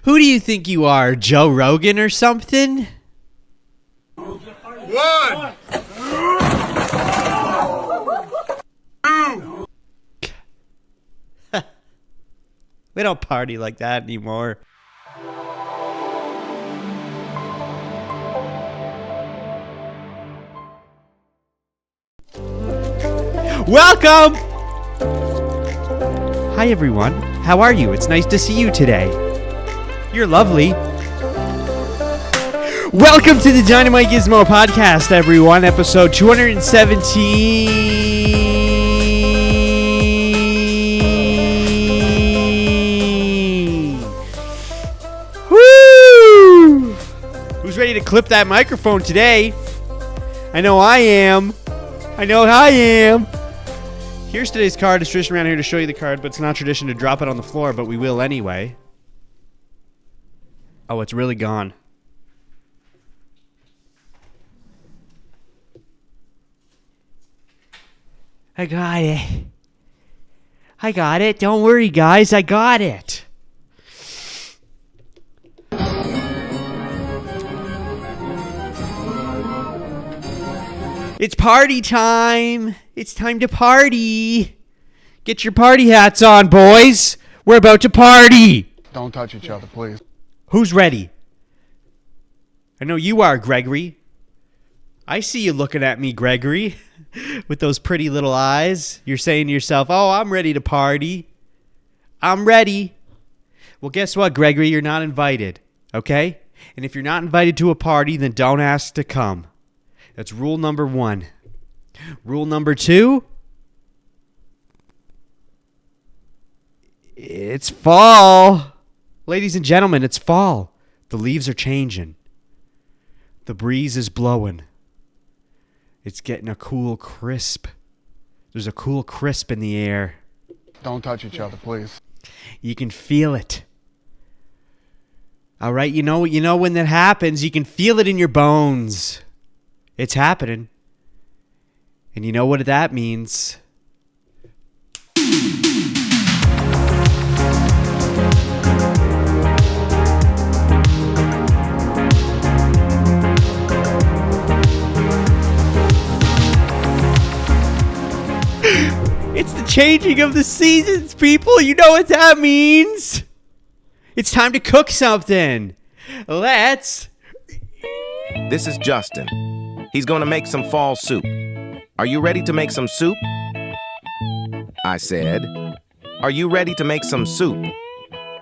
Who do you think you are, Joe Rogan or something? One. We don't party like that anymore. Welcome! Hi everyone, how are you? It's nice to see you today. You're lovely. Welcome to the DynamiteGizmo podcast, everyone. Episode 217. Woo! Who's ready to clip that microphone today? I know I am. Here's today's card. It's tradition around here to show you the card, but it's not tradition to drop it on the floor, but we will anyway. Oh, it's really gone. I got it. Don't worry, guys. I got it. It's party time. It's time to party. Get your party hats on, boys. We're about to party. Don't touch each other, please. Who's ready? I know you are, Gregory. I see you looking at me, Gregory, with those pretty little eyes. You're saying to yourself, oh, I'm ready to party. I'm ready. Well, guess what, Gregory? You're not invited, okay? And if you're not invited to a party, then don't ask to come. That's rule number 1. Rule number 2, it's fall. Ladies and gentlemen, it's fall. The leaves are changing. The breeze is blowing. It's getting a cool crisp. There's a cool crisp in the air. Don't touch each other, please. You can feel it. All right, you know when that happens, you can feel it in your bones. It's happening. And you know what that means? It's the changing of the seasons, people. You know what that means. It's time to cook something. Let's... This is Justin. He's going to make some fall soup. Are you ready to make some soup? I said, are you ready to make some soup?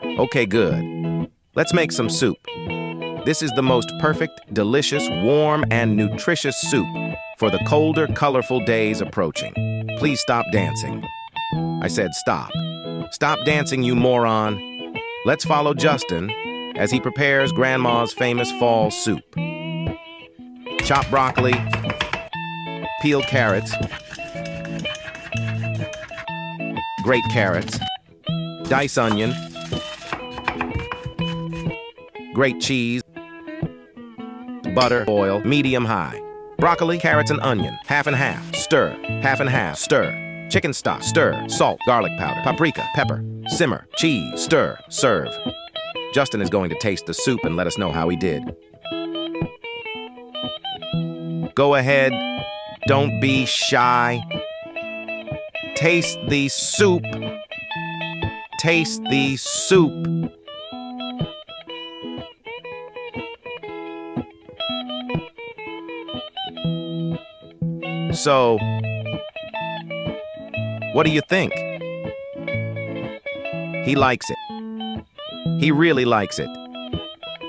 Okay, good. Let's make some soup. This is the most perfect, delicious, warm, and nutritious soup for the colder, colorful days approaching. Please stop dancing. I said stop. Stop dancing, you moron. Let's follow Justin as he prepares Grandma's famous fall soup. Chop broccoli, peel carrots, grate carrots, dice onion, grate cheese, butter, oil, medium high. Broccoli, carrots, and onion, half and half, stir, half and half, stir. Chicken stock, stir, salt, garlic powder, paprika, pepper, simmer, cheese, stir, serve. Justin is going to taste the soup and let us know how he did. Go ahead, don't be shy. Taste the soup. Taste the soup. So, what do you think? He likes it. He really likes it.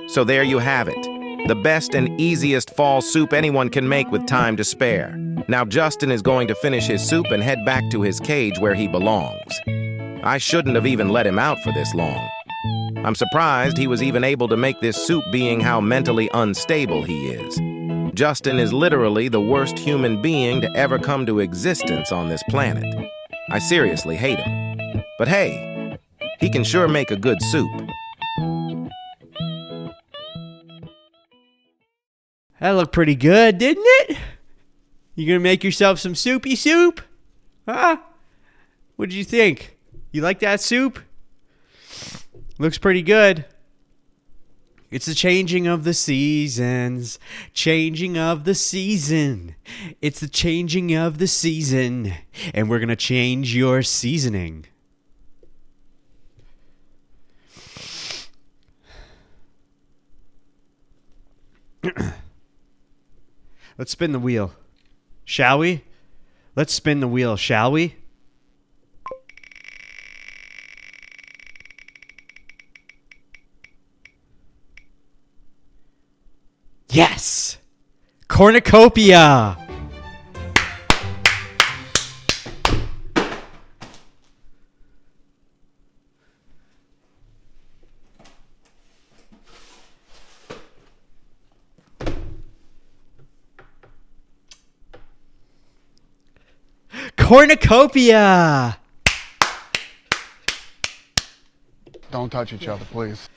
So there you have it. The best and easiest fall soup anyone can make with time to spare. Now Justin is going to finish his soup and head back to his cage where he belongs. I shouldn't have even let him out for this long. I'm surprised he was even able to make this soup, being how mentally unstable he is. Justin is literally the worst human being to ever come to existence on this planet. I seriously hate him. But hey, he can sure make a good soup. That looked pretty good, didn't it? You gonna make yourself some soupy soup? Huh? What did you think? You like that soup? Looks pretty good. It's the changing of the seasons. Changing of the season. It's the changing of the season. And we're going to change your seasoning. Let's spin the wheel. Shall we? Let's spin the wheel, shall we? Yes! Cornucopia! Cornucopia! Don't touch each other, please.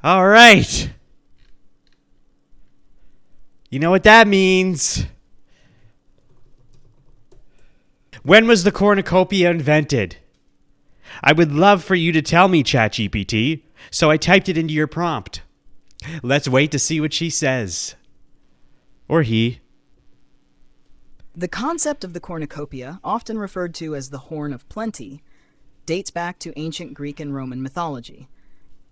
All right. You know what that means. When was the cornucopia invented? I would love for you to tell me, ChatGPT, so I typed it into your prompt. Let's wait to see what she says. Or he. The concept of the cornucopia, often referred to as the Horn of Plenty, dates back to ancient Greek and Roman mythology.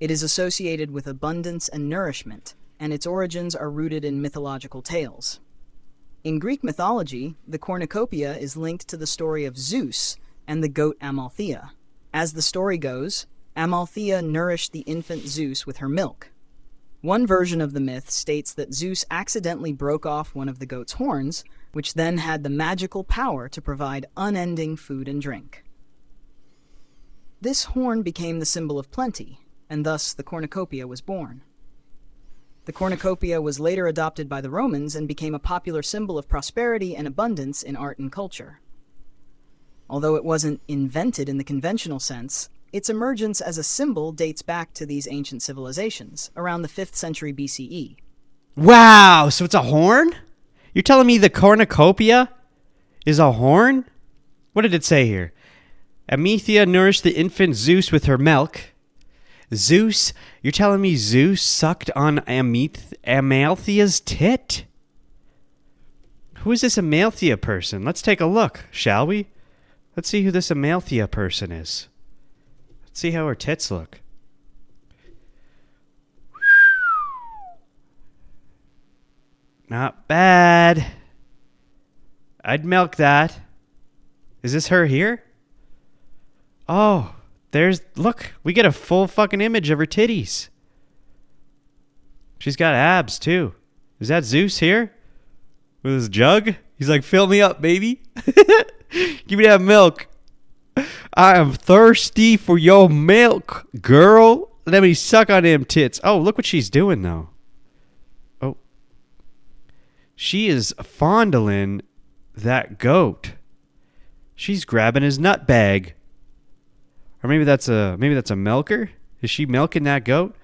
It is associated with abundance and nourishment, and its origins are rooted in mythological tales. In Greek mythology, the cornucopia is linked to the story of Zeus and the goat Amalthea. As the story goes, Amalthea nourished the infant Zeus with her milk. One version of the myth states that Zeus accidentally broke off one of the goat's horns, which then had the magical power to provide unending food and drink. This horn became the symbol of plenty, and thus the cornucopia was born. The cornucopia was later adopted by the Romans and became a popular symbol of prosperity and abundance in art and culture. Although it wasn't invented in the conventional sense, its emergence as a symbol dates back to these ancient civilizations, around the 5th century BCE. Wow, so it's a horn? You're telling me the cornucopia is a horn? What did it say here? Amalthea nourished the infant Zeus with her milk. Zeus? You're telling me Zeus sucked on Amalthea's tit? Who is this Amalthea person? Let's take a look, shall we? Let's see who this Amalthea person is. Let's see how her tits look. Not bad. I'd milk that. Is this her here? Oh, look, we get a full fucking image of her titties. She's got abs too. Is that Zeus here? With his jug? He's like, fill me up, baby. Give me that milk. I am thirsty for your milk, girl. Let me suck on them tits. Oh, look what she's doing though. Oh. She is fondling that goat. She's grabbing his nut bag. Or maybe that's a milker? Is she milking that goat?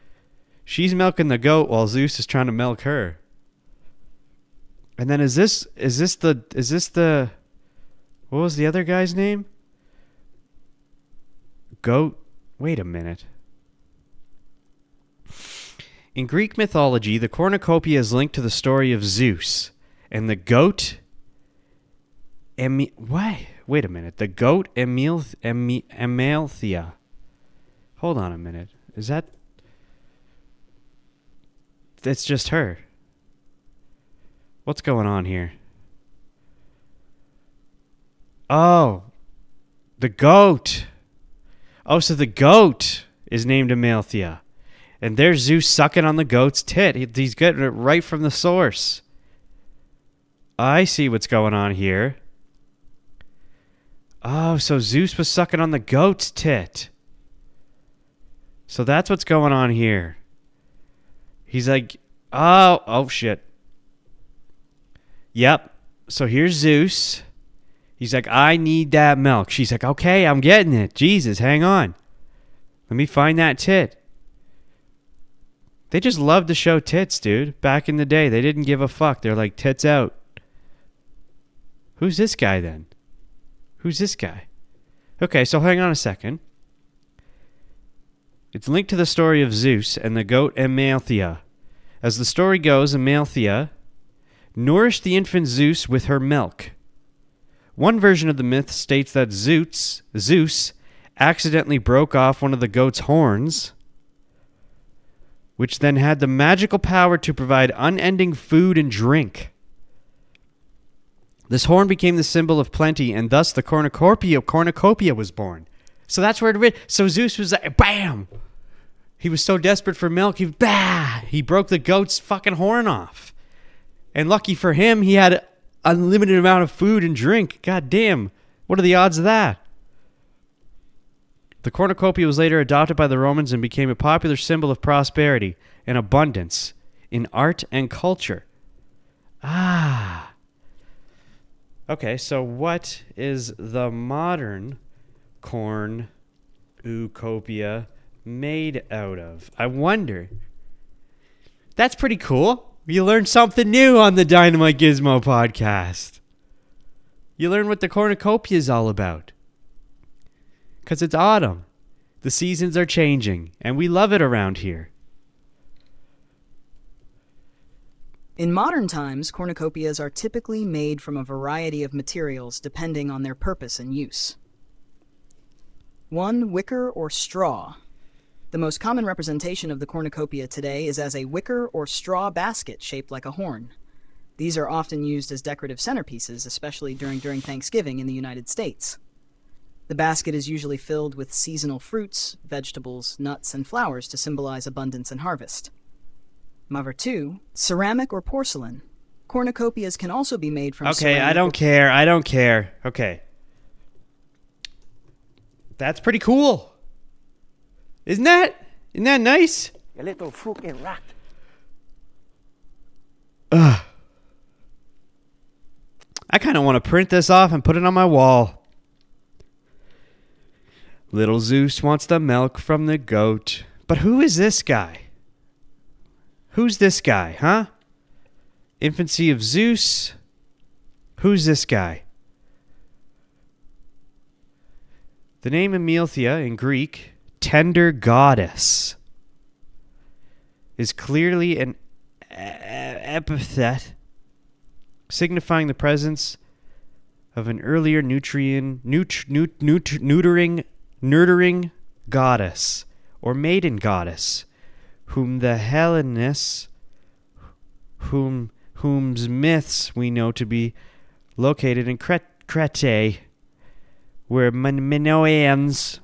She's milking the goat while Zeus is trying to milk her. And then is this the what was the other guy's name? Goat. Wait a minute. In Greek mythology, the cornucopia is linked to the story of Zeus and the goat. Wait a minute. The goat Amalthea. Hold on a minute. Is that? It's just her. What's going on here? Oh, the goat. Oh, so the goat is named Amalthea. And there's Zeus sucking on the goat's tit. He's getting it right from the source. I see what's going on here. Oh, so Zeus was sucking on the goat's tit. So that's what's going on here. He's like, oh shit. Yep. So here's Zeus. He's like, I need that milk. She's like, okay, I'm getting it. Jesus, hang on. Let me find that tit. They just loved to show tits, dude. Back in the day, they didn't give a fuck. They're like, tits out. Who's this guy then? Who's this guy? Okay, so hang on a second. It's linked to the story of Zeus and the goat Amalthea. As the story goes, Amalthea nourished the infant Zeus with her milk. One version of the myth states that Zeus accidentally broke off one of the goat's horns, which then had the magical power to provide unending food and drink. This horn became the symbol of plenty, and thus the cornucopia was born. So that's where so Zeus was like, bam! He was so desperate for milk, he broke the goat's fucking horn off. And lucky for him, he had an unlimited amount of food and drink. God damn, what are the odds of that? The cornucopia was later adopted by the Romans and became a popular symbol of prosperity and abundance in art and culture. Ah. Okay, so what is the modern cornucopia made out of? I wonder. That's pretty cool. You learned something new on the Dynamite Gizmo podcast. You learn what the cornucopia is all about. Because it's autumn. The seasons are changing, and we love it around here. In modern times, cornucopias are typically made from a variety of materials depending on their purpose and use. 1. Wicker or straw. The most common representation of the cornucopia today is as a wicker or straw basket shaped like a horn. These are often used as decorative centerpieces, especially during Thanksgiving in the United States. The basket is usually filled with seasonal fruits, vegetables, nuts, and flowers to symbolize abundance and harvest. Number 2, ceramic or porcelain. Cornucopias can also be made from Okay, ceramic. I don't care. Okay. That's pretty cool. Isn't that nice? A little fucking rat. Ugh. I kind of want to print this off and put it on my wall. Little Zeus wants the milk from the goat. But who is this guy? Who's this guy, huh? Infancy of Zeus? Who's this guy? The name Amalthea in Greek, tender goddess, is clearly an epithet signifying the presence of an earlier nurturing goddess or maiden goddess, whom the Hellenists, whom's myths we know to be located in Crete, where Minoans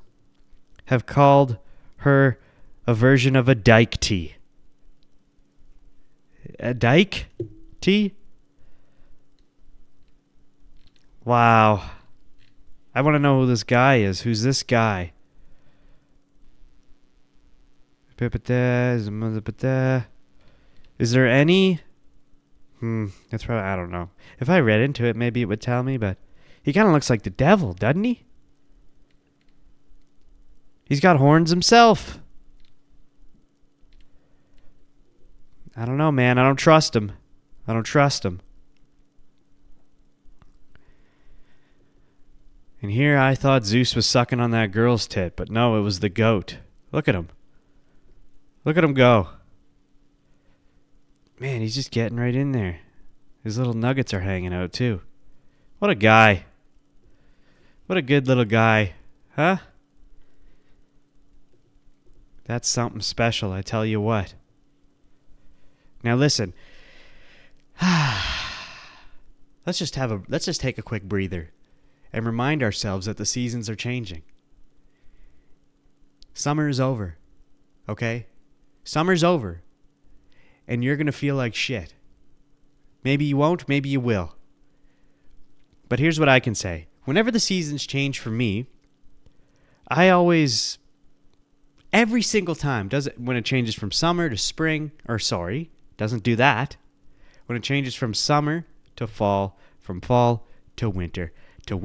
have called her a version of a deity. A deity? Wow. I want to know who this guy is. Who's this guy? Is there any? That's probably, I don't know. If I read into it, maybe it would tell me, but he kind of looks like the devil, doesn't he? He's got horns himself. I don't know, man. I don't trust him. And here I thought Zeus was sucking on that girl's tit, but no, it was the goat. Look at him. Look at him go. Man, he's just getting right in there. His little nuggets are hanging out, too. What a guy. What a good little guy. Huh? That's something special, I tell you what. Now listen. Let's just take a quick breather and remind ourselves that the seasons are changing. Summer is over. Okay? Summer's over. And you're going to feel like shit. Maybe you won't, maybe you will. But here's what I can say. Whenever the seasons change for me, I always, every single time, when it changes from summer to spring, doesn't do that. When it changes from summer to fall, from fall to winter to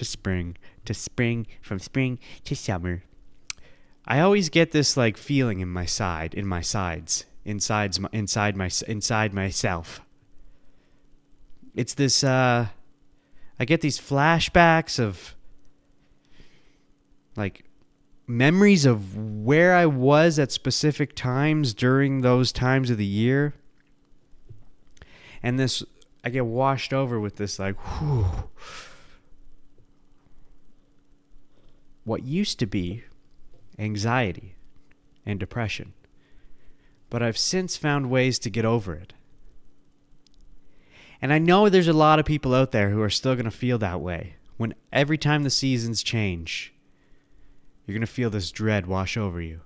spring, from spring to summer, I always get this like feeling in my sides, inside myself. It's this, I get these flashbacks of like memories of where I was at specific times during those times of the year. And this, I get washed over with this like, whew. What used to be anxiety and depression. But I've since found ways to get over it. And I know there's a lot of people out there who are still going to feel that way. When every time the seasons change, you're going to feel this dread wash over you.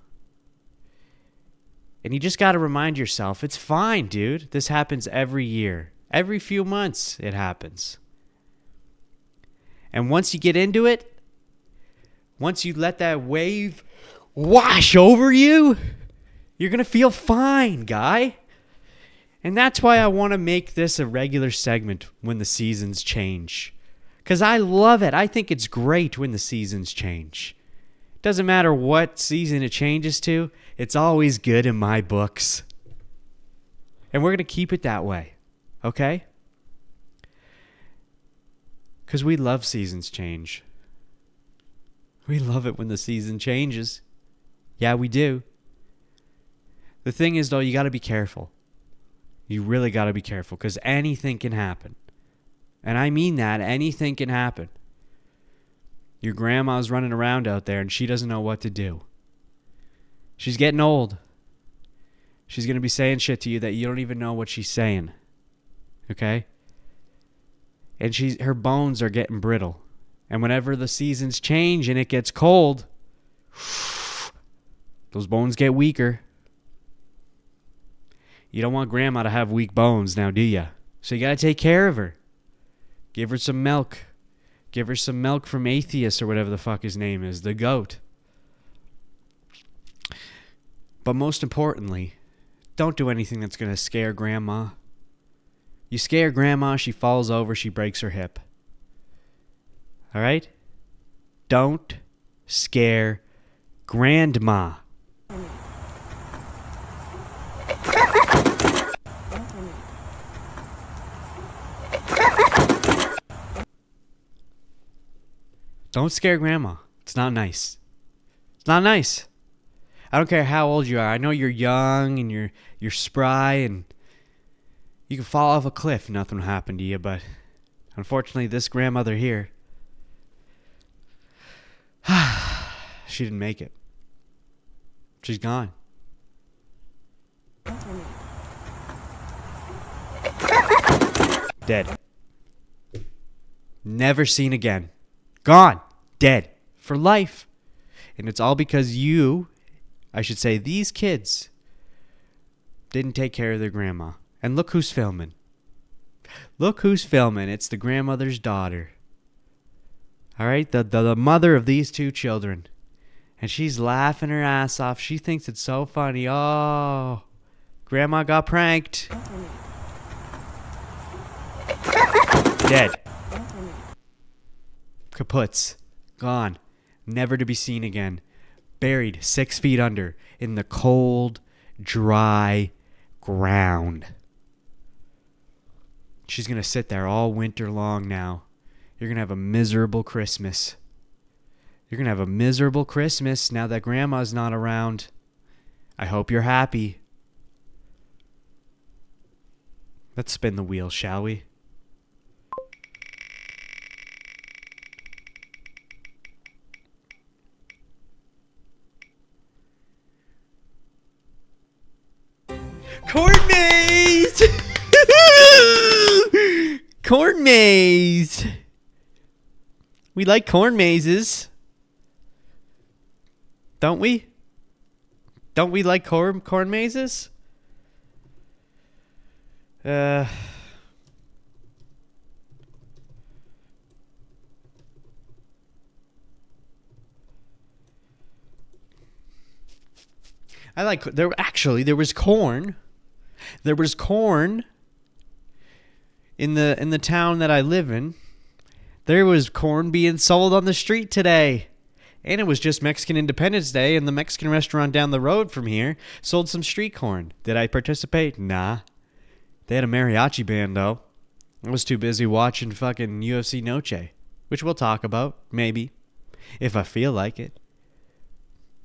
And you just got to remind yourself, it's fine, dude. This happens every year. Every few months it happens. And once you get into it, once you let that wave wash over you, you're going to feel fine, guy. And that's why I want to make this a regular segment when the seasons change. Because I love it. I think it's great when the seasons change. Doesn't matter what season it changes to, it's always good in my books. And we're going to keep it that way. Okay? Because we love seasons change. We love it when the season changes. Yeah, we do. The thing is, though, you got to be careful. You really got to be careful because anything can happen. And I mean that. Anything can happen. Your grandma's running around out there and she doesn't know what to do. She's getting old. She's going to be saying shit to you that you don't even know what she's saying. Okay? And her bones are getting brittle. And whenever the seasons change and it gets cold, those bones get weaker. You don't want grandma to have weak bones now, do you? So you got to take care of her. Give her some milk. Give her some milk from Atheist or whatever the fuck his name is, the goat. But most importantly, don't do anything that's going to scare grandma. You scare grandma, she falls over, she breaks her hip. All right? Don't scare grandma. Don't scare grandma. It's not nice. It's not nice. I don't care how old you are. I know you're young and you're spry and you can fall off a cliff. Nothing will happen to you, but unfortunately this grandmother here, she didn't make it. She's gone. Dead. Never seen again. Gone. Dead. For life. And it's all because these kids didn't take care of their grandma. And look who's filming. Look who's filming. It's the grandmother's daughter. All right? The mother of these two children. And she's laughing her ass off. She thinks it's so funny. Oh, grandma got pranked. Dead. Kaputs. Gone. Never to be seen again. Buried 6 feet under in the cold, dry ground. She's going to sit there all winter long now. You're going to have a miserable Christmas. You're going to have a miserable Christmas now that grandma's not around. I hope you're happy. Let's spin the wheel, shall we? Corn maze! Corn maze! We like corn mazes. Don't we? Don't we like corn mazes? I like there was corn. There was corn in the town that I live in. There was corn being sold on the street today. And it was just Mexican Independence Day, and the Mexican restaurant down the road from here sold some street corn. Did I participate? Nah. They had a mariachi band, though. I was too busy watching fucking UFC Noche, which we'll talk about, maybe, if I feel like it.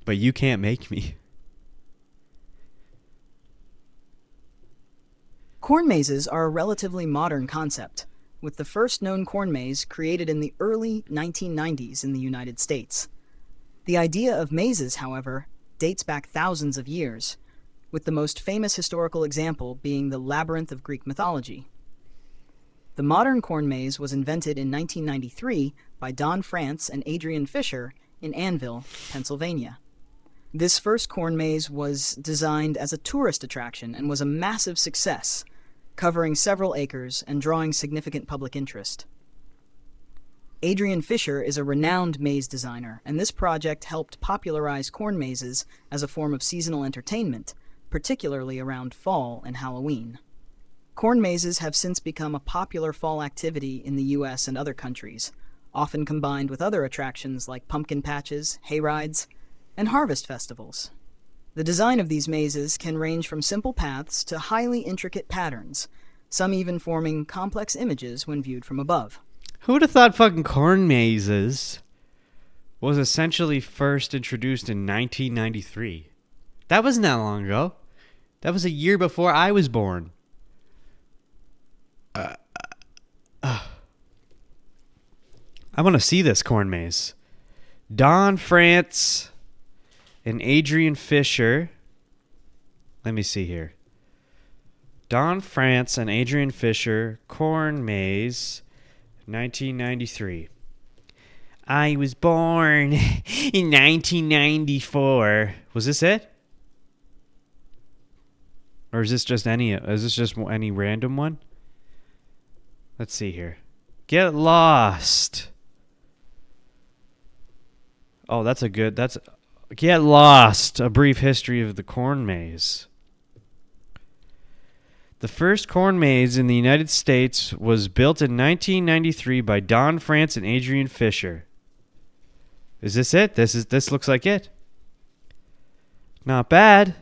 but you can't make me. Corn mazes are a relatively modern concept, with the first known corn maze created in the early 1990s in the United States. The idea of mazes, however, dates back thousands of years, with the most famous historical example being the Labyrinth of Greek mythology. The modern corn maze was invented in 1993 by Don France and Adrian Fisher in Annville, Pennsylvania. This first corn maze was designed as a tourist attraction and was a massive success, covering several acres and drawing significant public interest. Adrian Fisher is a renowned maze designer, and this project helped popularize corn mazes as a form of seasonal entertainment, particularly around fall and Halloween. Corn mazes have since become a popular fall activity in the U.S. and other countries, often combined with other attractions like pumpkin patches, hayrides, and harvest festivals. The design of these mazes can range from simple paths to highly intricate patterns, some even forming complex images when viewed from above. Who would have thought fucking corn mazes was essentially first introduced in 1993? That wasn't that long ago. That was a year before I was born. I want to see this corn maze. Don France and Adrian Fisher. Let me see here. Don France and Adrian Fisher, corn maze, 1993. I was born in 1994. Was this it? Or is this just any random one? Let's see here. Get lost. Oh, Get Lost, A Brief History of the Corn Maze. The first corn maze in the United States was built in 1993 by Don France and Adrian Fisher. Is this it? This looks like it. Not bad.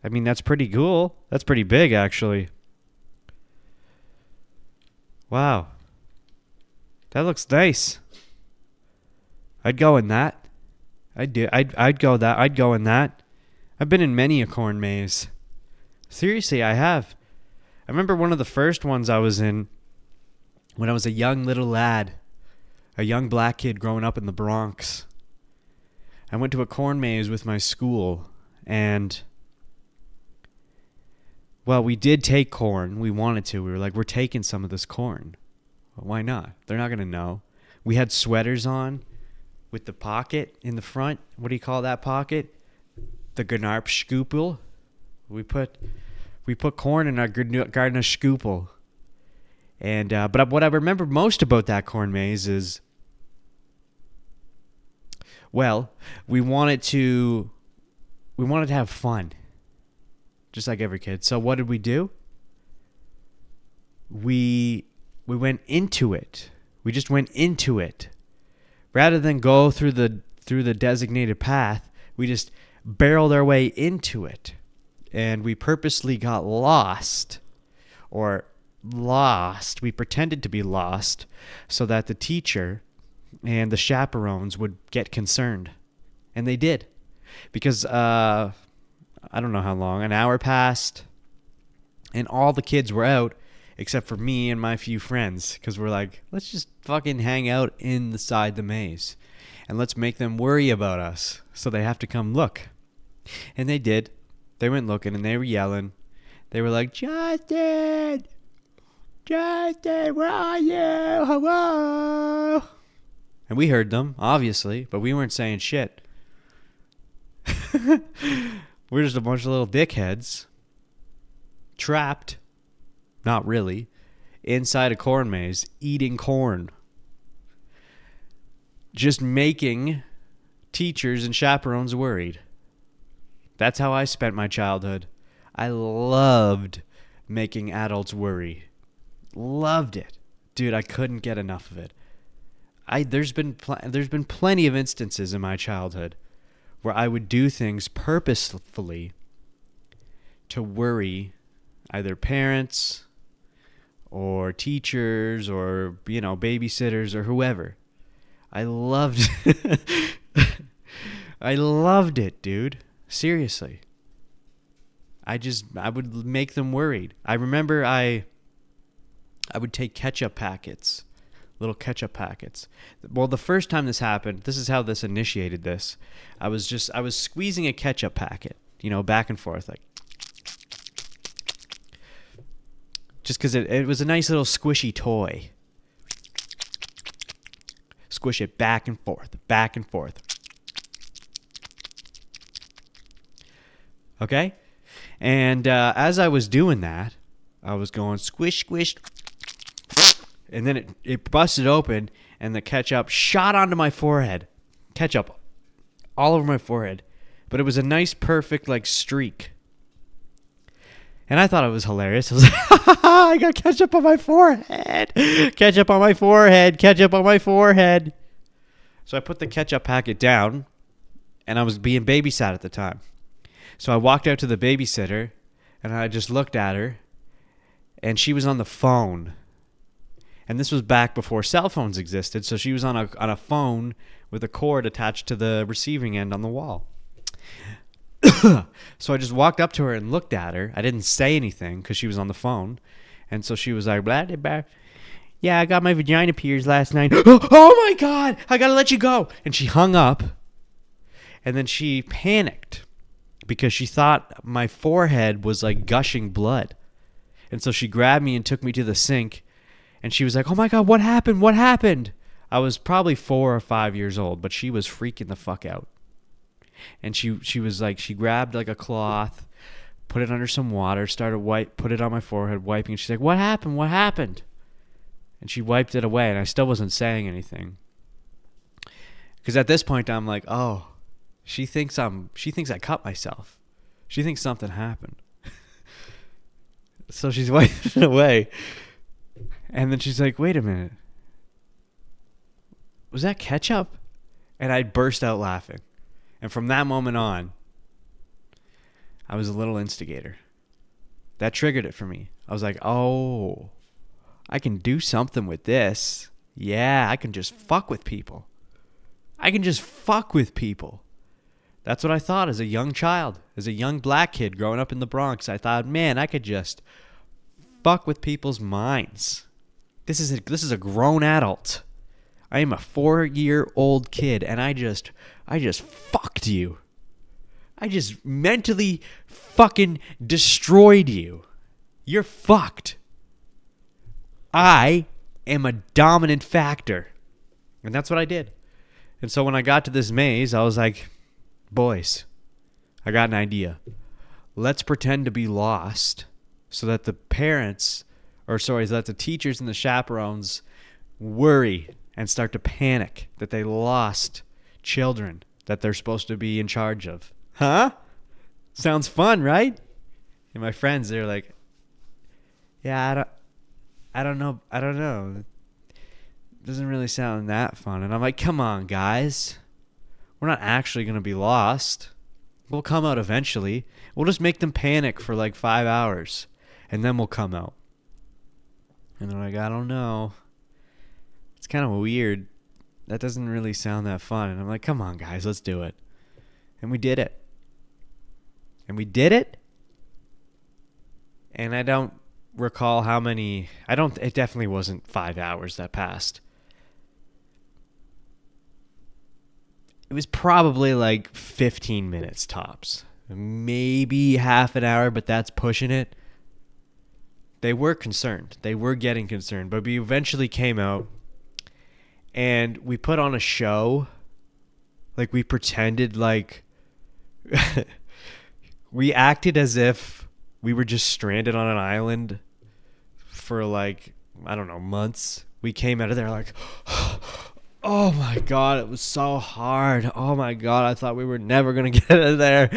I mean, that's pretty cool. That's pretty big, actually. Wow. That looks nice. I'd go in that. I'd go in that. I've been in many a corn maze. Seriously, I have. I remember one of the first ones I was in when I was a young little lad, a young black kid growing up in the Bronx. I went to a corn maze with my school, and well, we did take corn. We wanted to. We were like, we're taking some of this corn. Well, why not? They're not going to know. We had sweaters on with the pocket in the front. What do you call that pocket? The Gnarpschkupel. We put corn in our Gardnerschkupel. And but what I remember most about that corn maze is, well, we wanted to have fun. Just like every kid. So what did we do? We went into it. We just went into it. Rather than go through the designated path, we just barreled our way into it. And we purposely got lost. We pretended to be lost so that the teacher and the chaperones would get concerned. And they did. Because I don't know how long, an hour passed, and all the kids were out except for me and my few friends, because we're like, let's just fucking hang out inside the maze and let's make them worry about us so they have to come look. And they did. They went looking and they were yelling. They were like, Justin, where are you? Hello? And we heard them, obviously, but we weren't saying shit. We're just a bunch of little dickheads trapped, not really, inside a corn maze, eating corn. Just making teachers and chaperones worried. That's how I spent my childhood. I loved making adults worry. Loved it. Dude, I couldn't get enough of it. There's been plenty of instances in my childhood where I would do things purposefully to worry either parents or teachers or, babysitters or whoever. I loved I loved it, dude. Seriously. I would make them worried. I remember I would take ketchup packets, little ketchup packets. Well, the first time this happened, this is how this initiated this. I was squeezing a ketchup packet, back and forth, like, just because it was a nice little squishy toy. Squish it back and forth, back and forth. Okay? And as I was doing that, I was going squish, squish. And then it busted open, and the ketchup shot onto my forehead. Ketchup all over my forehead. But it was a nice, perfect, like, streak. And I thought it was hilarious. I was like, I got ketchup on my forehead. Ketchup on my forehead. Ketchup on my forehead. So I put the ketchup packet down, and I was being babysat at the time. So I walked out to the babysitter, and I just looked at her, and she was on the phone. And this was back before cell phones existed, so she was on a phone with a cord attached to the receiving end on the wall. So I just walked up to her and looked at her. I didn't say anything because she was on the phone. And so she was like, blah, blah, blah. Yeah, I got my vagina pierced last night. Oh my God, I got to let you go. And she hung up. And then she panicked because she thought my forehead was like gushing blood. And so she grabbed me and took me to the sink. And she was like, oh my God, what happened? What happened? I was probably 4 or 5 years old, but she was freaking the fuck out. And she was like, she grabbed like a cloth, put it under some water, put it on my forehead, wiping. And she's like, what happened? What happened? And she wiped it away, and I still wasn't saying anything. Because at this point, I'm like, oh, she thinks I cut myself. She thinks something happened. So she's wiping it away. And then she's like, wait a minute. Was that ketchup? And I burst out laughing. And from that moment on, I was a little instigator. That triggered it for me. I was like, oh, I can do something with this. Yeah, I can just fuck with people. That's what I thought as a young child, as a young black kid growing up in the Bronx. I thought, man, I could just fuck with people's minds. This is a grown adult. I am a 4-year-old kid, and I just fucked you. I just mentally fucking destroyed you. You're fucked. I am a dominant factor. And that's what I did. And so when I got to this maze, I was like, boys, I got an idea. Let's pretend to be lost so that the teachers and the chaperones worry and start to panic that they lost children that they're supposed to be in charge of. Huh? Sounds fun, right? And my friends, they're like, yeah, I don't know. It doesn't really sound that fun. And I'm like, come on, guys. We're not actually going to be lost. We'll come out eventually. We'll just make them panic for like 5 hours, and then we'll come out. And they're like, I don't know. It's kind of weird. That doesn't really sound that fun. And I'm like, come on, guys, let's do it. And we did it. And I don't recall how many. It definitely wasn't 5 hours that passed. It was probably like 15 minutes tops. Maybe half an hour, but that's pushing it. They were concerned. They were getting concerned. But we eventually came out, and we put on a show. Like, we pretended like... we acted as if we were just stranded on an island for like, I don't know, months. We came out of there like... Oh my God, it was so hard. Oh my God, I thought we were never going to get out of there.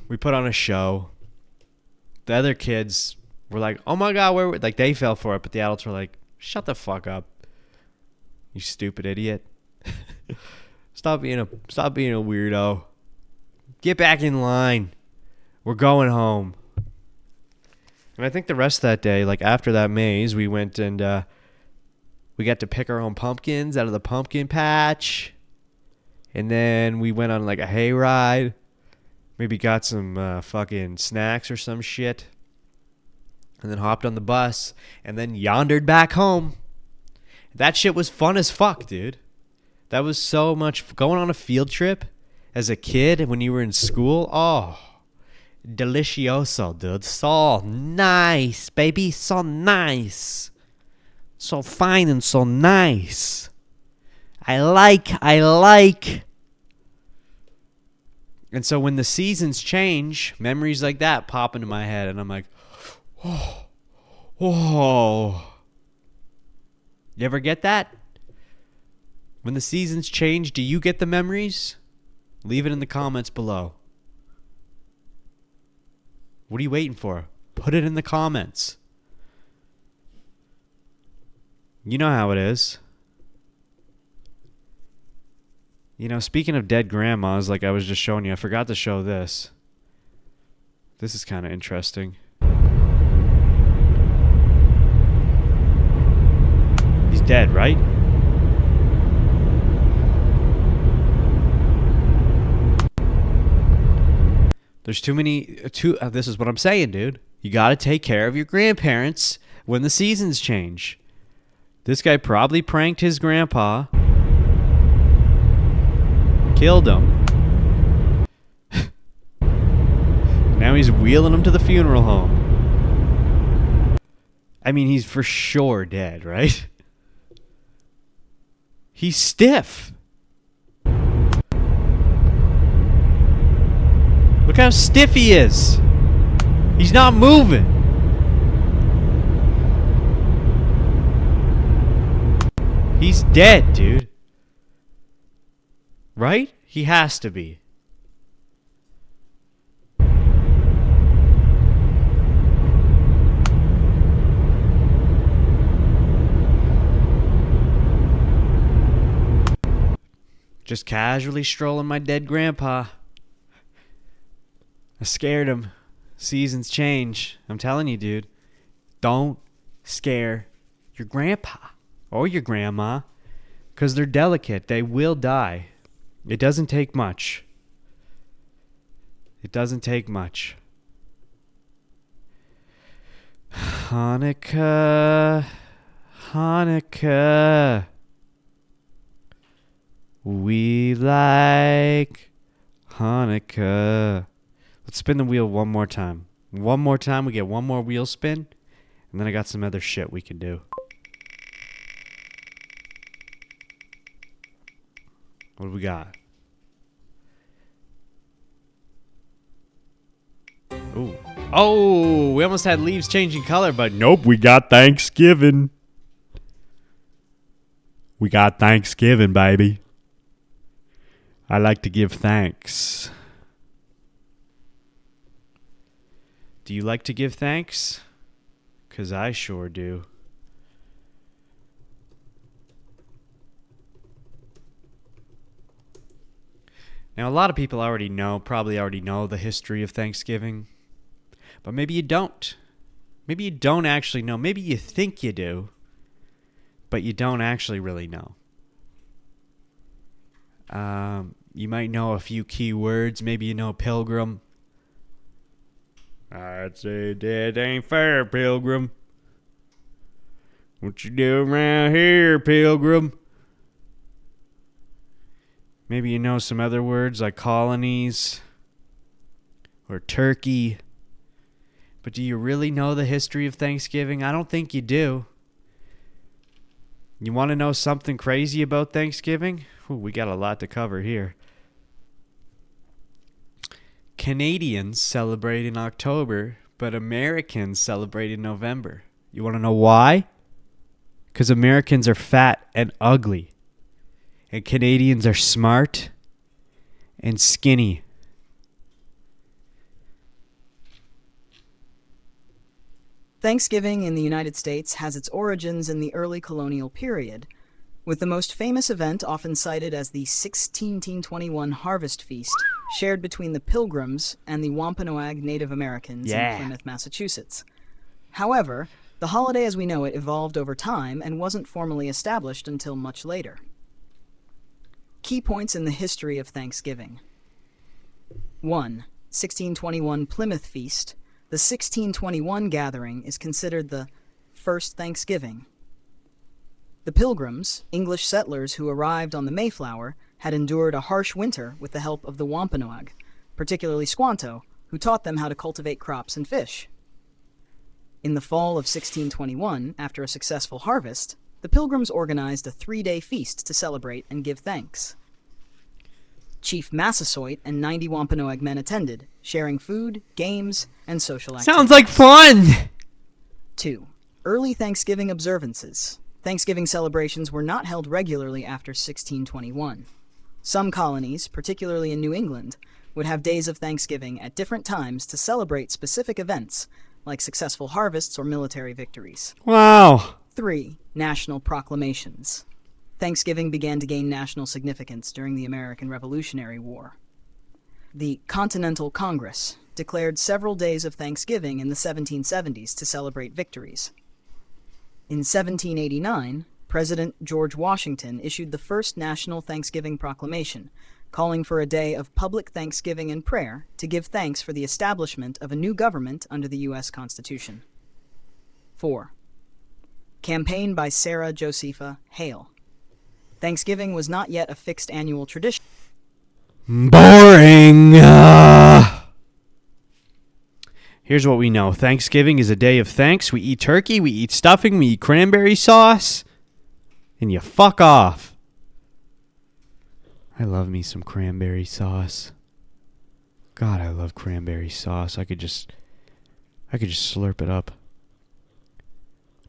We put on a show. The other kids were like, oh my God, like they fell for it, but the adults were like, shut the fuck up, you stupid idiot. Stop being a weirdo. Get back in line. We're going home. And I think the rest of that day, like after that maze, we went and we got to pick our own pumpkins out of the pumpkin patch. And then we went on like a hayride. Maybe got some fucking snacks or some shit. And then hopped on the bus. And then yondered back home. That shit was fun as fuck, dude. That was so much. Going on a field trip as a kid when you were in school. Oh, delicioso, dude. So nice, baby. So nice. So fine and so nice. I like. And so when the seasons change, memories like that pop into my head. And I'm like, oh, whoa. You ever get that? When the seasons change, do you get the memories? Leave it in the comments below. What are you waiting for? Put it in the comments. You know how it is. You know, speaking of dead grandmas, like I was just showing you, I forgot to show this. This is kind of interesting. He's dead, right? There's too many. This is what I'm saying, dude. You got to take care of your grandparents when the seasons change. This guy probably pranked his grandpa, killed him. Now he's wheeling him to the funeral home. I mean, he's for sure dead, right? He's stiff. Look how stiff he is. He's not moving. He's dead, dude. Right? He has to be. Just casually strolling my dead grandpa. I scared him. Seasons change. I'm telling you, dude. Don't scare your grandpa or your grandma because they're delicate. They will die. It doesn't take much. It doesn't take much. Hanukkah. Hanukkah. We like Hanukkah. Let's spin the wheel one more time. One more time, we get one more wheel spin. And then I got some other shit we can do. What do we got? Ooh. Oh, we almost had leaves changing color, but nope, we got Thanksgiving. We got Thanksgiving, baby. I like to give thanks. Do you like to give thanks? 'Cause I sure do. Now, a lot of people probably already know the history of Thanksgiving. But maybe you don't. Maybe you don't actually know. Maybe you think you do. But you don't actually really know. You might know a few key words. Maybe you know pilgrim. I'd say that ain't fair, pilgrim. What you do around here, pilgrim? Maybe you know some other words like colonies or turkey. But do you really know the history of Thanksgiving? I don't think you do. You want to know something crazy about Thanksgiving? Ooh, we got a lot to cover here. Canadians celebrate in October, but Americans celebrate in November. You want to know why? Because Americans are fat and ugly. And Canadians are smart and skinny. Thanksgiving in the United States has its origins in the early colonial period, with the most famous event often cited as the 1621 Harvest Feast, shared between the Pilgrims and the Wampanoag Native Americans in Plymouth, Massachusetts. However, the holiday as we know it evolved over time and wasn't formally established until much later. Key points in the history of Thanksgiving. 1. 1621 Plymouth Feast. The 1621 gathering is considered the first Thanksgiving. The Pilgrims, English settlers who arrived on the Mayflower, had endured a harsh winter with the help of the Wampanoag, particularly Squanto, who taught them how to cultivate crops and fish. In the fall of 1621, after a successful harvest, the Pilgrims organized a 3-day feast to celebrate and give thanks. Chief Massasoit and 90 Wampanoag men attended, sharing food, games, and social activities. Sounds like fun! 2. Early Thanksgiving observances. Thanksgiving celebrations were not held regularly after 1621. Some colonies, particularly in New England, would have days of Thanksgiving at different times to celebrate specific events, like successful harvests or military victories. Wow. 3. National proclamations. Thanksgiving began to gain national significance during the American Revolutionary War. The Continental Congress declared several days of Thanksgiving in the 1770s to celebrate victories. In 1789, President George Washington issued the first National Thanksgiving Proclamation, calling for a day of public thanksgiving and prayer to give thanks for the establishment of a new government under the U.S. Constitution. 4. Campaign by Sarah Josepha Hale. Thanksgiving was not yet a fixed annual tradition. Boring. Here's what we know. Thanksgiving is a day of thanks. We eat turkey, we eat stuffing, we eat cranberry sauce, and you fuck off. I love me some cranberry sauce. God, I love cranberry sauce. I could just slurp it up.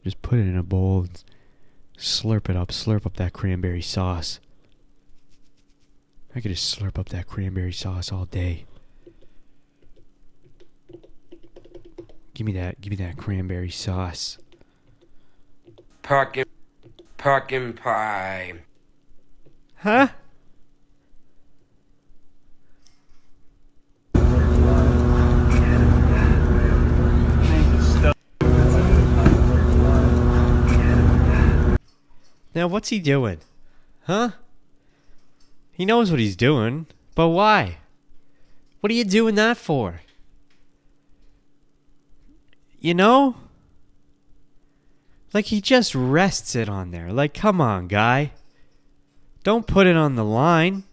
Just put it in a bowl and slurp it up. Slurp up that cranberry sauce. I could just slurp up that cranberry sauce all day. Give me that cranberry sauce. Pumpkin pie. Huh? Now what's he doing? Huh? He knows what he's doing, but why? What are you doing that for? You know? Like he just rests it on there. Like, come on, guy. Don't put it on the line.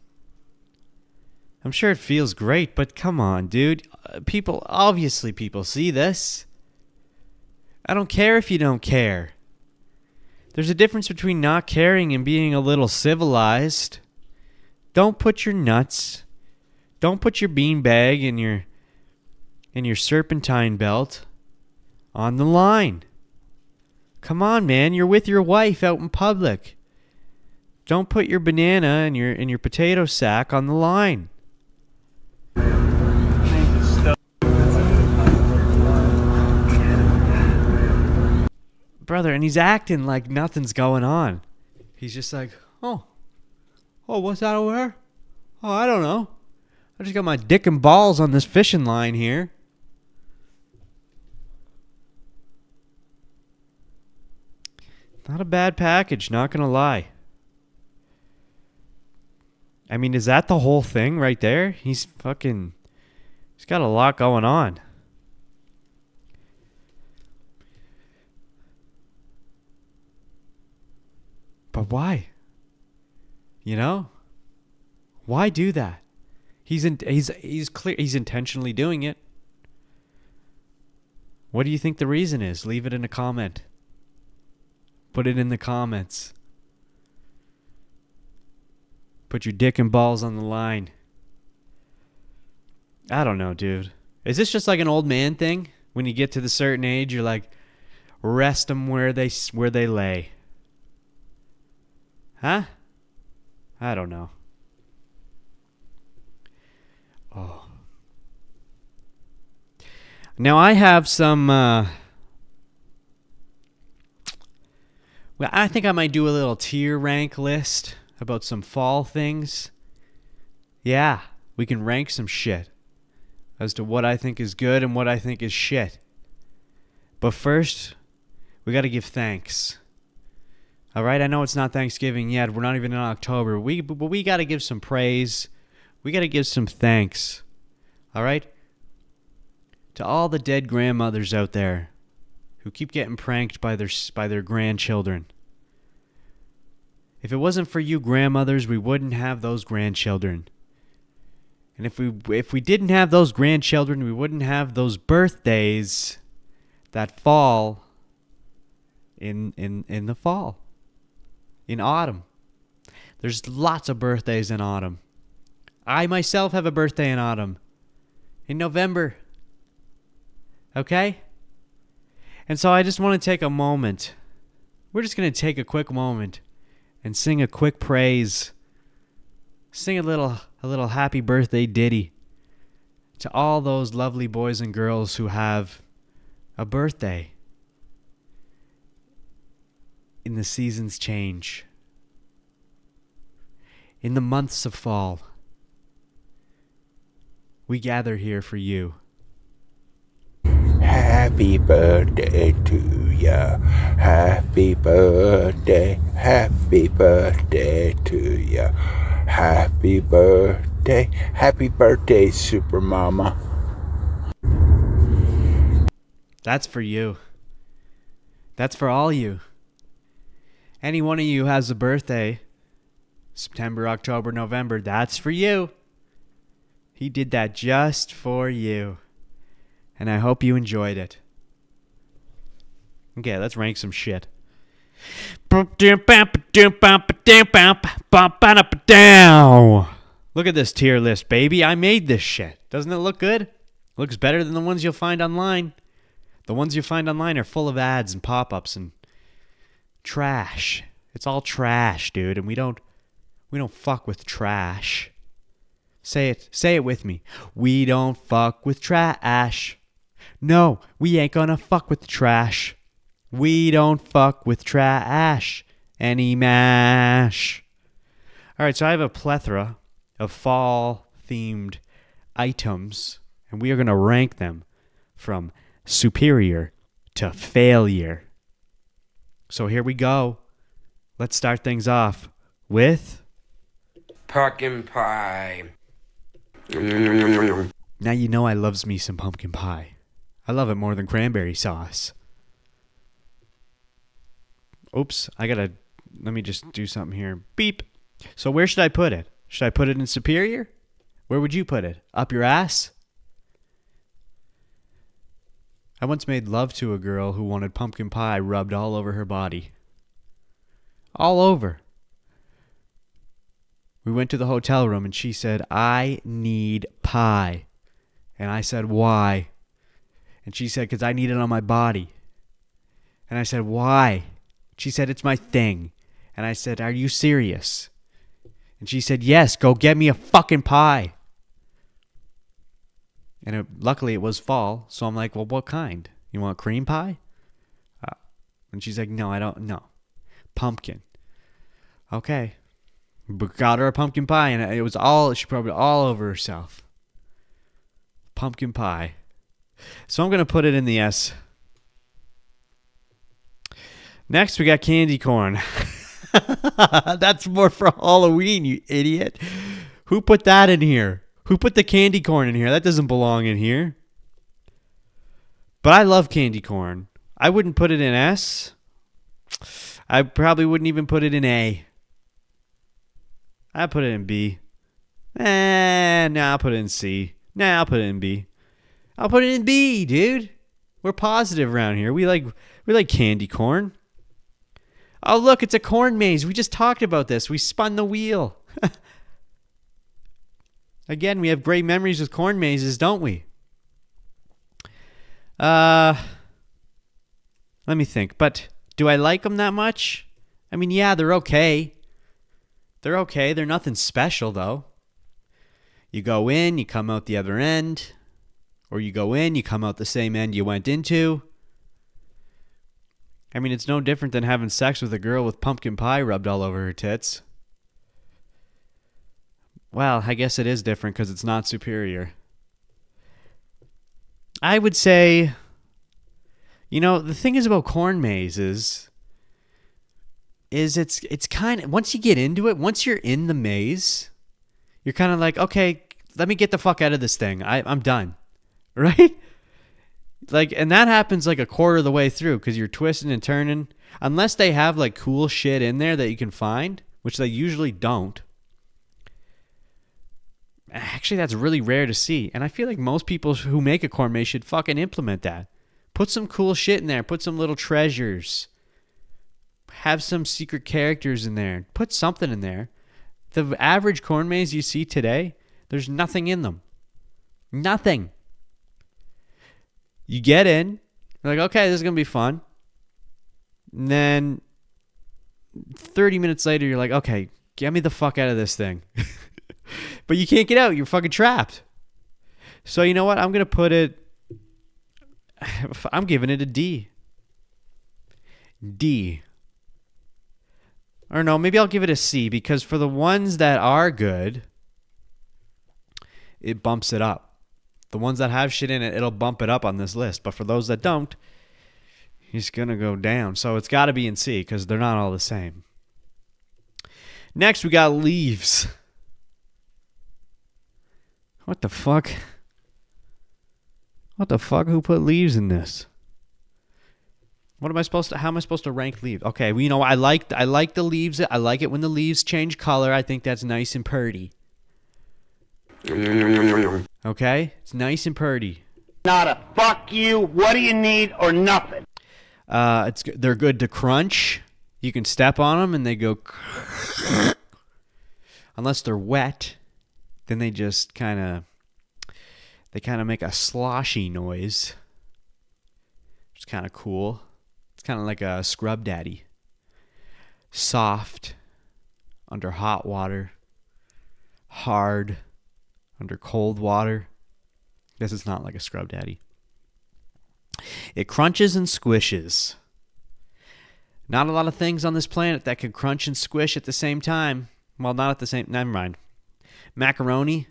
I'm sure it feels great, but come on, dude. People see this. I don't care if you don't care. There's a difference between not caring and being a little civilized. Don't put your nuts. Don't put your beanbag and your serpentine belt on the line. Come on, man. You're with your wife out in public. Don't put your banana and your potato sack on the line. Brother, and he's acting like nothing's going on. He's just like, oh, what's that over there? Oh, I don't know. I just got my dick and balls on this fishing line here. Not a bad package, not gonna lie. I mean, is that the whole thing right there? He's got a lot going on. But why? You know? Why do that? He's clear he's intentionally doing it. What do you think the reason is? Leave it in a comment. Put it in the comments. Put your dick and balls on the line. I don't know, dude. Is this just like an old man thing? When you get to the certain age, you're like, rest them where they lay. Huh? I don't know. Oh. Now I have some, well, I think I might do a little tier rank list about some fall things. Yeah, we can rank some shit as to what I think is good and what I think is shit. But first, we got to give thanks. All right, I know it's not Thanksgiving yet. We're not even in October. But we got to give some praise. We got to give some thanks. All right? To all the dead grandmothers out there who keep getting pranked by their grandchildren. If it wasn't for you grandmothers, we wouldn't have those grandchildren. And if we didn't have those grandchildren, we wouldn't have those birthdays that fall in the fall. In autumn. There's lots of birthdays in autumn. I myself have a birthday in autumn. In November. Okay? And so I just want to take a moment. We're just going to take a quick moment and sing a quick praise. Sing a little happy birthday ditty to all those lovely boys and girls who have a birthday in the seasons change. In the months of fall. We gather here for you. Happy birthday to ya. Happy birthday to ya. Happy birthday, Super Mama. That's for you. That's for all you. Any one of you has a birthday, September, October, November, that's for you. He did that just for you. And I hope you enjoyed it. Okay, let's rank some shit. Look at this tier list, baby. I made this shit. Doesn't it look good? Looks better than the ones you'll find online. The ones you find online are full of ads and pop-ups and trash. It's all trash, dude, and we don't fuck with trash. Say it with me. We don't fuck with trash. No, we ain't gonna fuck with trash. We don't fuck with trash. Any mash. Alright, so I have a plethora of fall-themed items, and we are gonna rank them from superior to failure. So here we go. Let's start things off with Pumpkin pie. Now you know I loves me some pumpkin pie. I love it more than cranberry sauce. Oops, let me just do something here. Beep. So where should I put it? Should I put it in superior? Where would you put it? Up your ass? I once made love to a girl who wanted pumpkin pie rubbed all over her body. All over. We went to the hotel room and she said, I need pie. And I said, why? And she said, because I need it on my body. And I said, why? She said, it's my thing. And I said, are you serious? And she said, yes, go get me a fucking pie. And luckily it was fall, so I'm like, well, what kind? You want cream pie? And she's like, no, I don't. No. Pumpkin. Okay. But got her a pumpkin pie, and it was she probably all over herself. Pumpkin pie. So I'm going to put it in the S. Next, we got candy corn. That's more for Halloween, you idiot. Who put that in here? Who put the candy corn in here? That doesn't belong in here. But I love candy corn. I wouldn't put it in S. I probably wouldn't even put it in A. I'd put it in B. I'll put it in C. I'll put it in B. I'll put it in B, dude. We're positive around here. We like candy corn. Oh, look, it's a corn maze. We just talked about this. We spun the wheel. Again, we have great memories with corn mazes, don't we? Let me think. But do I like them that much? I mean, yeah, they're okay. They're okay. They're nothing special, though. You go in, you come out the other end. Or you go in, you come out the same end you went into. I mean, it's no different than having sex with a girl with pumpkin pie rubbed all over her tits. Well, I guess it is different because it's not superior. I would say, the thing is about corn mazes, is it's kind of, once you get into it, once you're in the maze, you're kind of like, okay, let me get the fuck out of this thing. I'm done. Right? Like, and that happens like a quarter of the way through because you're twisting and turning. Unless they have like cool shit in there that you can find, which they usually don't. Actually, that's really rare to see. And I feel like most people who make a corn maze should fucking implement that. Put some cool shit in there. Put some little treasures. Have some secret characters in there. Put something in there. The average corn maze you see today, there's nothing in them. Nothing. You get in. You're like, okay, this is going to be fun. And then 30 minutes later, you're like, okay, get me the fuck out of this thing. But you can't get out. You're fucking trapped. So you know what? I'm going to put it... I'm giving it a D. D. Or no, maybe I'll give it a C because for the ones that are good, it bumps it up. The ones that have shit in it, it'll bump it up on this list. But for those that don't, it's going to go down. So it's got to be in C because they're not all the same. Next, we got leaves. What the fuck? What the fuck? Who put leaves in this? What am I supposed to? How am I supposed to rank leaves? Okay, well, you know, I like the leaves. I like it when the leaves change color. I think that's nice and pretty. Okay, it's nice and pretty. Not a fuck you. What do you need or nothing? They're good to crunch. You can step on them and they go. Unless they're wet, then they just kind of make a sloshy noise. It's kind of cool. It's kind of like a scrub daddy. Soft under hot water. Hard under cold water. This is not like a scrub daddy. It crunches and squishes. Not a lot of things on this planet that can crunch and squish at the same time. Well, not at the same... Never mind. Macaroni.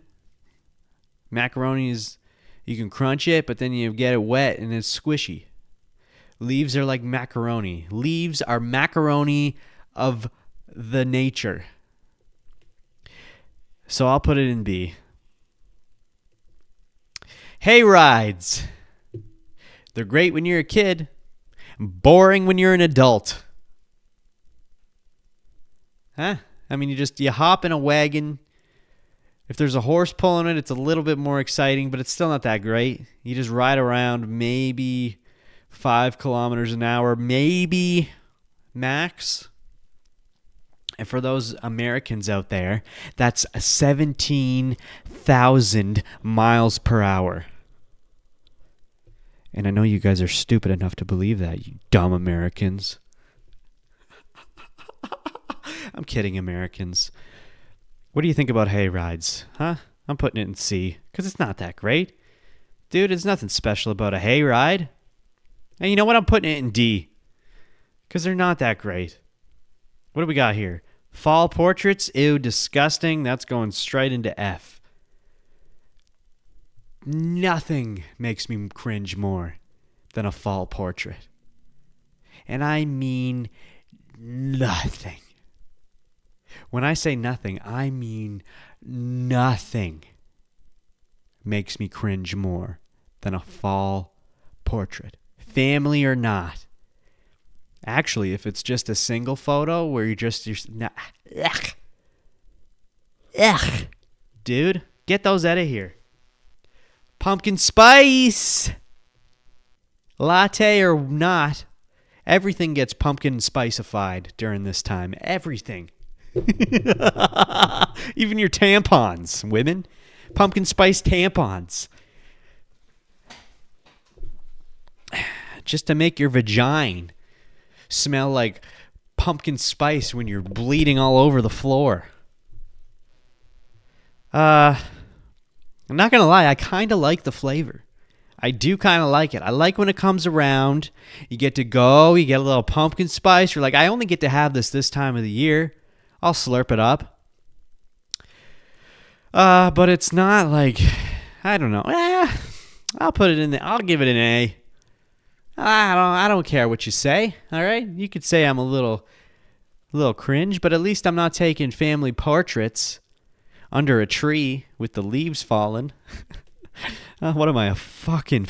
Macaroni is... You can crunch it, but then you get it wet and it's squishy. Leaves are like macaroni. Leaves are macaroni of the nature. So I'll put it in B. Hay rides. They're great when you're a kid. Boring when you're an adult. Huh? I mean, you hop in a wagon. If there's a horse pulling it, it's a little bit more exciting, but it's still not that great. You just ride around maybe 5 kilometers an hour, maybe max. And for those Americans out there, that's 17,000 miles per hour. And I know you guys are stupid enough to believe that, you dumb Americans. I'm kidding, Americans. What do you think about hay rides? Huh? I'm putting it in C, because it's not that great. Dude, there's nothing special about a hay ride. And you know what? I'm putting it in D, because they're not that great. What do we got here? Fall portraits? Ew, disgusting. That's going straight into F. Nothing makes me cringe more than a fall portrait. And I mean nothing. When I say nothing, I mean nothing makes me cringe more than a fall portrait. Family or not. Actually, if it's just a single photo where dude, get those out of here. Pumpkin spice. Latte or not, everything gets pumpkin spicified during this time. Everything. Even your tampons, women. Pumpkin spice tampons. Just to make your vagina smell like pumpkin spice when you're bleeding all over the floor. I'm not going to lie, I kind of like the flavor. I do kind of like it. I like when it comes around. You get to go, you get a little pumpkin spice. You're like, I only get to have this time of the year. I'll slurp it up. But it's not like, I don't know. I'll put it in there. I'll give it an A. I don't care what you say. All right? You could say I'm a little A little cringe, but at least I'm not taking family portraits under a tree with the leaves falling. What am I, a fucking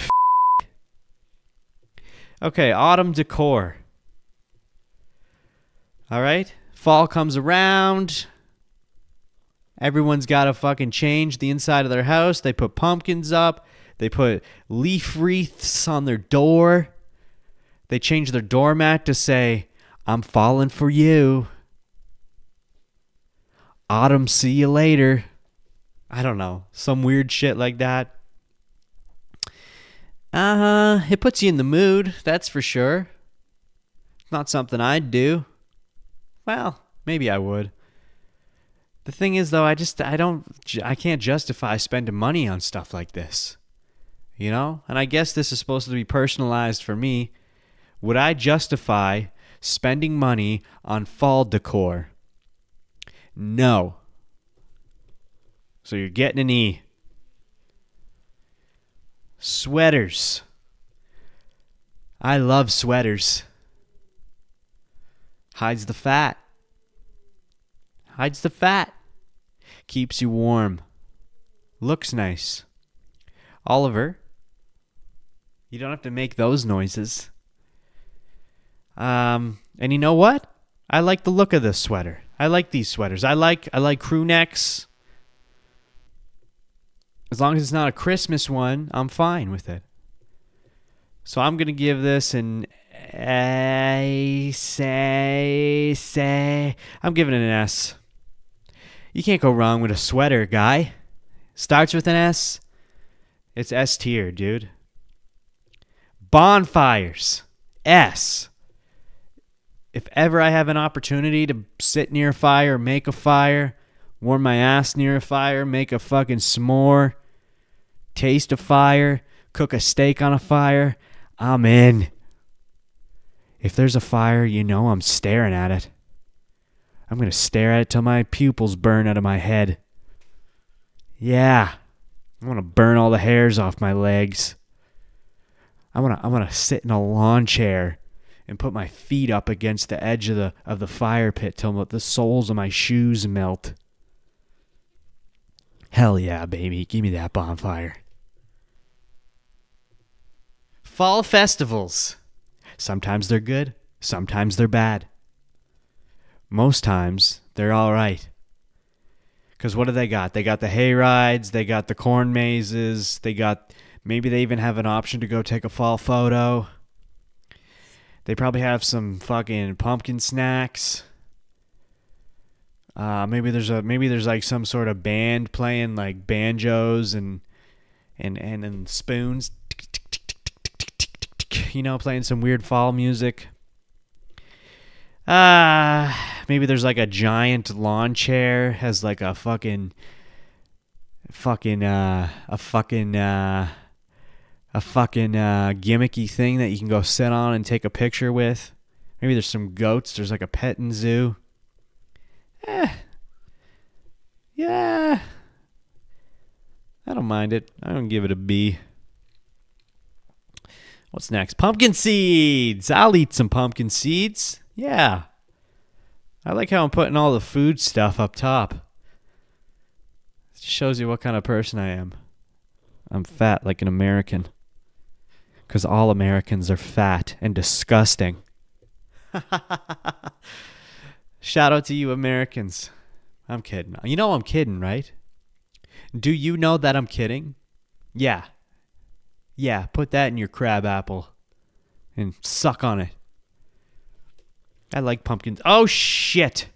Okay, autumn decor. All right? Fall comes around. Everyone's got to fucking change the inside of their house. They put pumpkins up. They put leaf wreaths on their door. They change their doormat to say, I'm falling for you. Autumn, see you later. I don't know. Some weird shit like that. It puts you in the mood, that's for sure. Not something I'd do. Well, maybe I would. The thing is, though, I can't justify spending money on stuff like this. You know? And I guess this is supposed to be personalized for me. Would I justify spending money on fall decor? No. So you're getting an E. Sweaters. I love sweaters. Hides the fat. Hides the fat. Keeps you warm. Looks nice. Oliver, you don't have to make those noises. And you know what? I like the look of this sweater. I like these sweaters. I like crew necks. As long as it's not a Christmas one, I'm fine with it. So I'm going to give this I'm giving it an S. You can't go wrong with a sweater, guy. Starts with an S. It's S tier, dude. Bonfires. S. If ever I have an opportunity to sit near a fire, make a fire, warm my ass near a fire, make a fucking s'more, taste a fire, cook a steak on a fire, I'm in. If there's a fire, you know I'm staring at it. I'm going to stare at it till my pupils burn out of my head. Yeah. I want to burn all the hairs off my legs. I want to sit in a lawn chair and put my feet up against the edge of the fire pit till the soles of my shoes melt. Hell yeah, baby. Give me that bonfire. Fall festivals. Sometimes they're good. Sometimes they're bad. Most times, they're all right. Because what do they got? They got the hay rides. They got the corn mazes. Maybe they even have an option to go take a fall photo. They probably have some fucking pumpkin snacks. Maybe there's like some sort of band playing like banjos and spoons. You know, playing some weird fall music. Maybe there's like a giant lawn chair, has like a fucking gimmicky thing that you can go sit on and take a picture with. Maybe there's some goats. There's like a petting zoo. Yeah. I don't mind it. I don't give it a B. What's next? Pumpkin seeds. I'll eat some pumpkin seeds. Yeah. I like how I'm putting all the food stuff up top. It just shows you what kind of person I am. I'm fat like an American. Because all Americans are fat and disgusting. Shout out to you Americans. I'm kidding. You know I'm kidding, right? Do you know that I'm kidding? Yeah. Yeah, put that in your crab apple and suck on it. I like pumpkins. Oh, shit.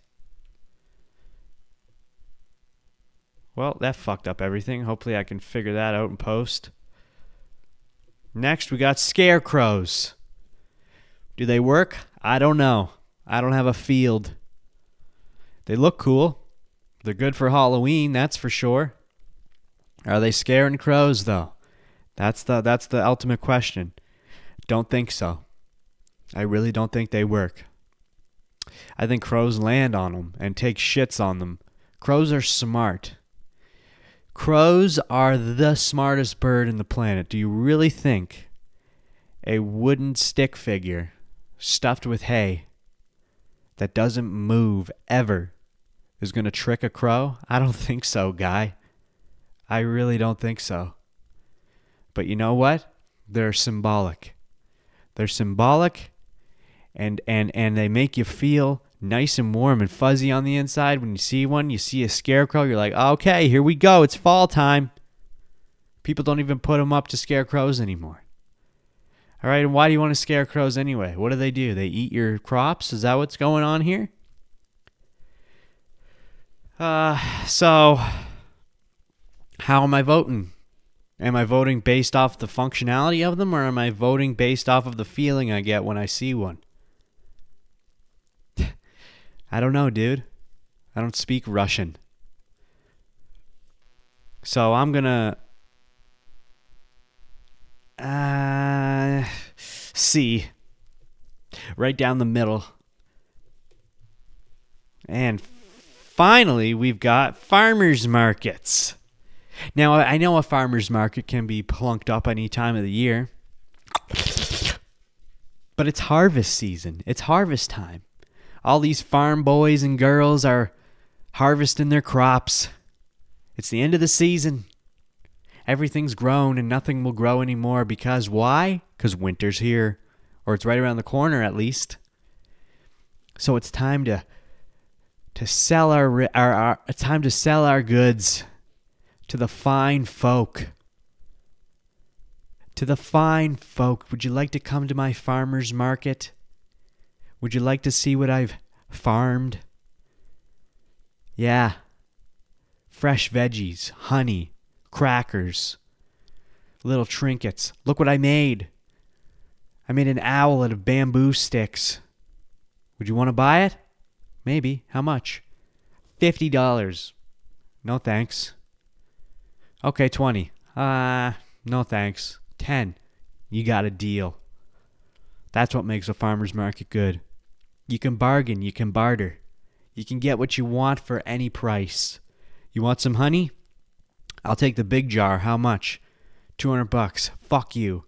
Well, that fucked up everything. Hopefully I can figure that out in post. Next, we got scarecrows. Do they work? I don't know. I don't have a field. They look cool. They're good for Halloween, that's for sure. Are they scaring crows, though? That's the ultimate question. Don't think so. I really don't think they work. I think crows land on them and take shits on them. Crows are smart. Crows are the smartest bird in the planet. Do you really think a wooden stick figure stuffed with hay that doesn't move ever is going to trick a crow? I don't think so, guy. I really don't think so. But you know what? They're symbolic. They're symbolic, and they make you feel nice and warm and fuzzy on the inside. When you see one, you see a scarecrow, you're like, okay, here we go. It's fall time. People don't even put them up to scare crows anymore. All right, and why do you want to scare crows anyway? What do? They eat your crops? Is that what's going on here? So, how am I voting? Am I voting based off the functionality of them, or am I voting based off of the feeling I get when I see one? I don't know, dude. I don't speak Russian. So I'm gonna C. Right down the middle. And finally, we've got farmers markets. Now, I know a farmer's market can be plunked up any time of the year, but it's harvest season. It's harvest time. All these farm boys and girls are harvesting their crops. It's the end of the season. Everything's grown and nothing will grow anymore because why? Because winter's here, or it's right around the corner at least. So it's time to sell our goods to the fine folk. To the fine folk, would you like to come to my farmer's market? Would you like to see what I've farmed? Yeah. Fresh veggies, honey, crackers, little trinkets. Look what I made. I made an owl out of bamboo sticks. Would you want to buy it? Maybe. How much? $50. No thanks. Okay, 20. No thanks. 10. You got a deal. That's what makes a farmer's market good. You can bargain, you can barter. You can get what you want for any price. You want some honey? I'll take the big jar. How much? $200. Fuck you.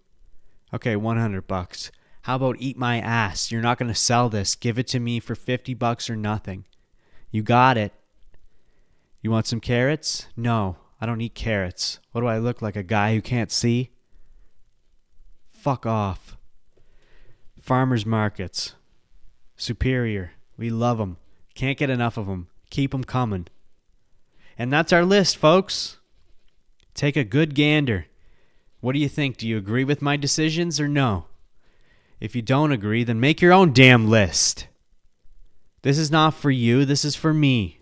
Okay, $100. How about eat my ass? You're not going to sell this. Give it to me for $50 or nothing. You got it. You want some carrots? No, I don't eat carrots. What do I look like, a guy who can't see? Fuck off. Farmers markets. Superior. We love them. Can't get enough of them. Keep them coming. And that's our list, folks. Take a good gander. What do you think? Do you agree with my decisions or no? If you don't agree, then make your own damn list. This is not for you. This is for me.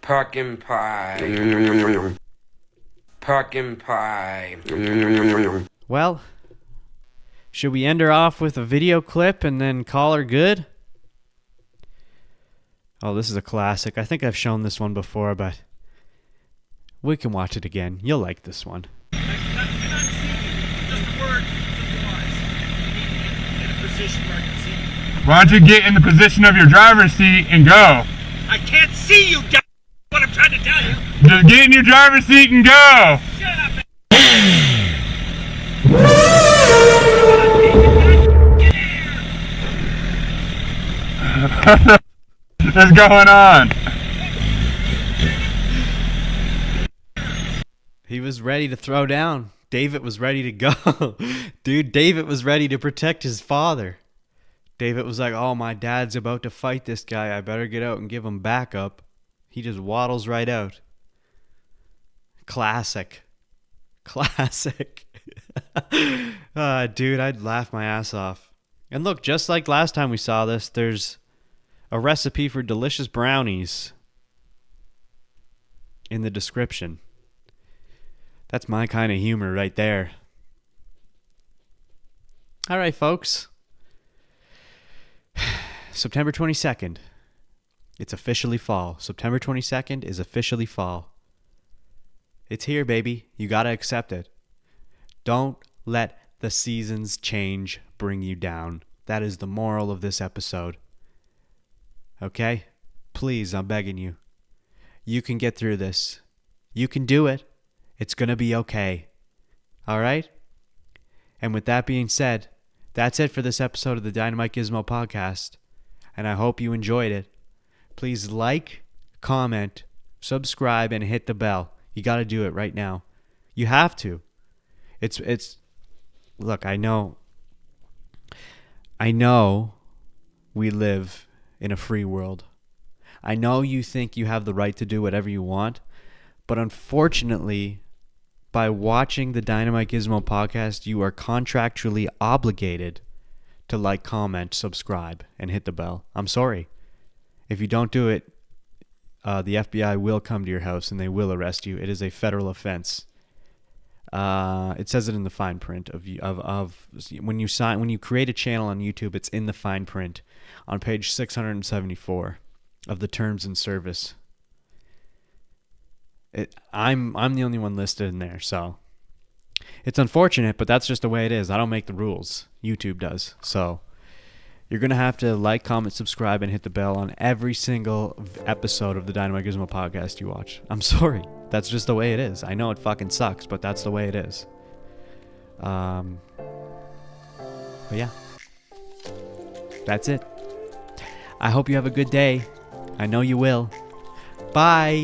Pumpkin pie. Pumpkin pie. Well, should we end her off with a video clip and then call her good? Oh, this is a classic. I think I've shown this one before, but we can watch it again. You'll like this one. Why don't you get in the position of your driver's seat and go? I can't see you, what I'm trying to tell you. Just get in your driver's seat and go. Shut up. What's going on? He was ready to throw down. David was ready to go. Dude, David was ready to protect his father. David was like, oh, my dad's about to fight this guy. I better get out and give him backup. He just waddles right out. Classic. Classic. Dude, I'd laugh my ass off. And look, just like last time we saw this, there's a recipe for delicious brownies in the description. That's my kind of humor right there. All right, folks. September 22nd. It's officially fall. September 22nd is officially fall. It's here, baby. You got to accept it. Don't let the seasons change bring you down. That is the moral of this episode. Okay? Please, I'm begging you. You can get through this. You can do it. It's going to be okay. All right? And with that being said, that's it for this episode of the Dynamite Gizmo podcast. and I hope you enjoyed it. Please like, comment, subscribe, and hit the bell. You got to do it right now. You have to. It's look, I know we live in a free world. I know you think you have the right to do whatever you want, but unfortunately, by watching the Dynamite Gizmo podcast, you are contractually obligated to like, comment, subscribe, and hit the bell. I'm sorry. If you don't do it, the FBI will come to your house and they will arrest you. It is a federal offense. It says it in the fine print of when you create a channel on YouTube. It's in the fine print on page 674 of the terms and service. I'm the only one listed in there, so it's unfortunate, but that's just the way it is. I don't make the rules. YouTube does. So you're going to have to like, comment, subscribe, and hit the bell on every single episode of the Dynamite Gizmo podcast you watch. I'm sorry. That's just the way it is. I know it fucking sucks, but that's the way it is. But yeah. That's it. I hope you have a good day. I know you will. Bye.